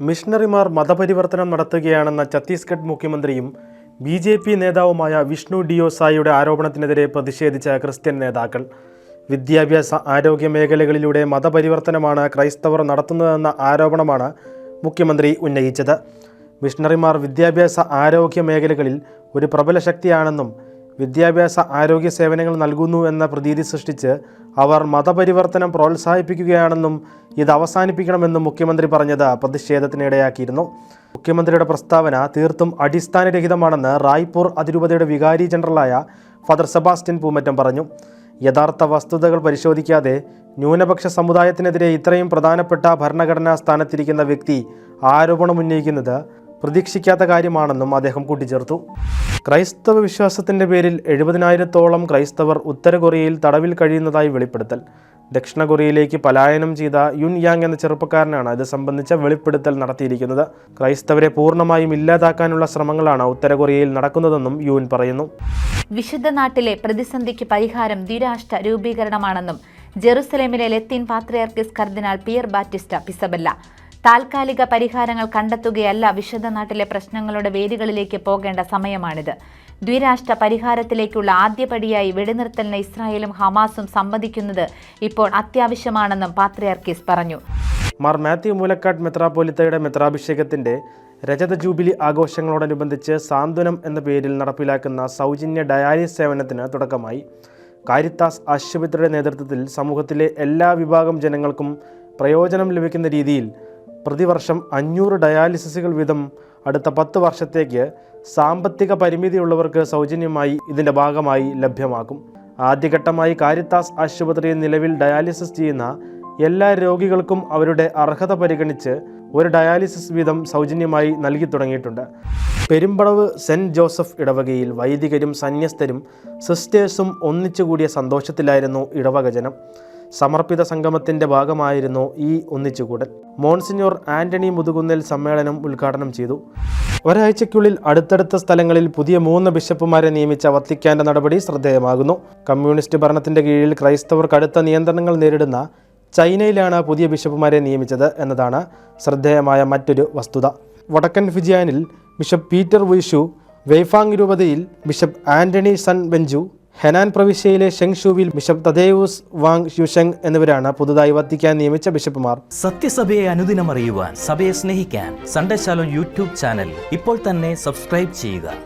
മിഷണറിമാർ മതപരിവർത്തനം നടത്തുകയാണെന്ന ഛത്തീസ്ഗഡ് മുഖ്യമന്ത്രിയും BJP നേതാവുമായ വിഷ്ണു ഡിയോ സായിയുടെ ആരോപണത്തിനെതിരെ പ്രതിഷേധിച്ച ക്രിസ്ത്യൻ നേതാക്കൾ വിദ്യാഭ്യാസ ആരോഗ്യ മേഖലകളിലൂടെ മതപരിവർത്തനമാണ് ക്രൈസ്തവർ നടത്തുന്നതെന്ന ആരോപണമാണ് മുഖ്യമന്ത്രി ഉന്നയിച്ചത്. മിഷണറിമാർ വിദ്യാഭ്യാസ ആരോഗ്യ മേഖലകളിൽ ഒരു പ്രബല ശക്തിയാണെന്നും വിദ്യാഭ്യാസ ആരോഗ്യ സേവനങ്ങൾ നൽകുന്നു എന്ന പ്രതീതി സൃഷ്ടിച്ച് അവർ മതപരിവർത്തനം പ്രോത്സാഹിപ്പിക്കുകയാണെന്നും ഇത് അവസാനിപ്പിക്കണമെന്നും മുഖ്യമന്ത്രി പറഞ്ഞത് പ്രതിഷേധത്തിനിടയാക്കിയിരുന്നു. മുഖ്യമന്ത്രിയുടെ പ്രസ്താവന തീർത്തും അടിസ്ഥാനരഹിതമാണെന്ന് റായ്പൂർ അതിരൂപതയുടെ വികാരി ജനറലായ ഫാദർ സെബാസ്റ്റ്യൻ പൂമറ്റം പറഞ്ഞു. യഥാർത്ഥ വസ്തുതകൾ പരിശോധിക്കാതെ ന്യൂനപക്ഷ സമുദായത്തിനെതിരെ ഇത്രയും പ്രധാനപ്പെട്ട ഭരണഘടനാ സ്ഥാനത്തിരിക്കുന്ന വ്യക്തി ആരോപണമുന്നയിക്കുന്നത് പ്രതീക്ഷിക്കാത്ത കാര്യമാണെന്നും അദ്ദേഹം കൂട്ടിച്ചേർത്തു. ക്രൈസ്തവ വിശ്വാസത്തിൻ്റെ പേരിൽ 70,000-ഓളം ക്രൈസ്തവർ ഉത്തര കൊറിയയിൽ തടവിൽ കഴിയുന്നതായി വെളിപ്പെടുത്തൽ. ദക്ഷിണ കൊറിയയിലേക്ക് പലായനം ചെയ്ത യുൻ യാങ് എന്ന ചെറുപ്പക്കാരനാണ് ഇത് സംബന്ധിച്ച വെളിപ്പെടുത്തൽ നടത്തിയിരിക്കുന്നത്. ക്രൈസ്തവരെ പൂർണ്ണമായും ഇല്ലാതാക്കാനുള്ള ശ്രമങ്ങളാണ് ഉത്തര കൊറിയയിൽ നടക്കുന്നതെന്നും യുൻ പറയുന്നു. വിശുദ്ധ നാട്ടിലെ പ്രതിസന്ധിക്ക് പരിഹാരം ദ്വിരാഷ്ട്ര രൂപീകരണമാണെന്നും ജെറുസലേമിലെ ലത്തീൻ പാത്രിയാർക്കീസ് കർദിനാൾ പിയർ ബാറ്റിസ്റ്റ പിസബല്ല. താൽക്കാലിക പരിഹാരങ്ങൾ കണ്ടെത്തുകയല്ല, വിശുദ്ധ നാട്ടിലെ പ്രശ്നങ്ങളുടെ വേരുകളിലേക്ക് പോകേണ്ട സമയമാണിത്. ദ്വിരാഷ്ട്ര പരിഹാരത്തിലേക്കുള്ള ആദ്യപടിയായി വെടിനിർത്തലിന് ഇസ്രായേലും ഹമാസും സമ്മതിക്കുന്നത് ഇപ്പോൾ അത്യാവശ്യമാണെന്നും പാത്രിയാർക്കീസ് പറഞ്ഞു. മാർ മാത്യു മൂലക്കാട് മെത്രാപ്പോലിത്തയുടെ മെത്രാഭിഷേകത്തിന്റെ രജത ജൂബിലി ആഘോഷങ്ങളോടനുബന്ധിച്ച് സാന്ത്വനം എന്ന പേരിൽ നടപ്പിലാക്കുന്ന സൗജന്യ ഡയാലിസിസ് സേവനത്തിന് തുടക്കമായി. കാരിത്താസ് ആശുപത്രിയുടെ നേതൃത്വത്തിൽ സമൂഹത്തിലെ എല്ലാ വിഭാഗം ജനങ്ങൾക്കും പ്രയോജനം ലഭിക്കുന്ന രീതിയിൽ പ്രതിവർഷം 500 ഡയാലിസിസുകൾ വീതം അടുത്ത 10 വർഷത്തേക്ക് സാമ്പത്തിക പരിമിതിയുള്ളവർക്ക് സൗജന്യമായി ഇതിൻ്റെ ഭാഗമായി ലഭ്യമാക്കും. ആദ്യഘട്ടമായി കാരിത്താസ് ആശുപത്രിയിൽ നിലവിൽ ഡയാലിസിസ് ചെയ്യുന്ന എല്ലാ രോഗികൾക്കും അവരുടെ അർഹത പരിഗണിച്ച് ഒരു ഡയാലിസിസ് വീതം സൗജന്യമായി നൽകി തുടങ്ങിയിട്ടുണ്ട്. പെരുമ്പടവ് സെൻറ്റ് ജോസഫ് ഇടവകയിൽ വൈദികരും സന്യസ്തരും സിസ്റ്റേഴ്സും ഒന്നിച്ചുകൂടിയ സന്തോഷത്തിലായിരുന്നു ഇടവക ജനം. സമർപ്പിത സംഗമത്തിൻ്റെ ഭാഗമായിരുന്നു ഈ ഒന്നിച്ചുകൂടൽ. മോൺസിഞ്ഞോർ ആന്റണി മുതുകുന്നേൽ സമ്മേളനം ഉദ്ഘാടനം ചെയ്തു. ഒരാഴ്ചയ്ക്കുള്ളിൽ അടുത്തടുത്ത സ്ഥലങ്ങളിൽ പുതിയ 3 ബിഷപ്പുമാരെ നിയമിച്ച വത്തിക്കാന്റെ നടപടി ശ്രദ്ധേയമാകുന്നു. കമ്മ്യൂണിസ്റ്റ് ഭരണത്തിന്റെ കീഴിൽ ക്രൈസ്തവർ കടുത്ത നിയന്ത്രണങ്ങൾ നേരിടുന്ന ചൈനയിലാണ് പുതിയ ബിഷപ്പുമാരെ നിയമിച്ചത് എന്നതാണ് ശ്രദ്ധേയമായ മറ്റൊരു വസ്തുത. വടക്കൻ ഫിജിയാനിൽ ബിഷപ്പ് പീറ്റർ വുയ്ഷു, വെയ്ഫാങ് രൂപതയിൽ ബിഷപ്പ് ആന്റണി സൺ ബെഞ്ചു, ഹെനാൻ പ്രവിശ്യയിലെ ഷെങ്ഷുവിൽ ബിഷപ്പ് തദേയൂസ് വാങ് യുഷെങ് എന്നിവരാണ് പുതുതായി വത്തിക്കാൻ നിയമിച്ച ബിഷപ്പുമാർ. സത്യസഭയെ അനുദിനം അറിയുവാൻ, സഭയെ സ്നേഹിക്കാൻ സൺഡേ ശാലോം യൂട്യൂബ് ചാനൽ ഇപ്പോൾ തന്നെ സബ്സ്ക്രൈബ് ചെയ്യുക.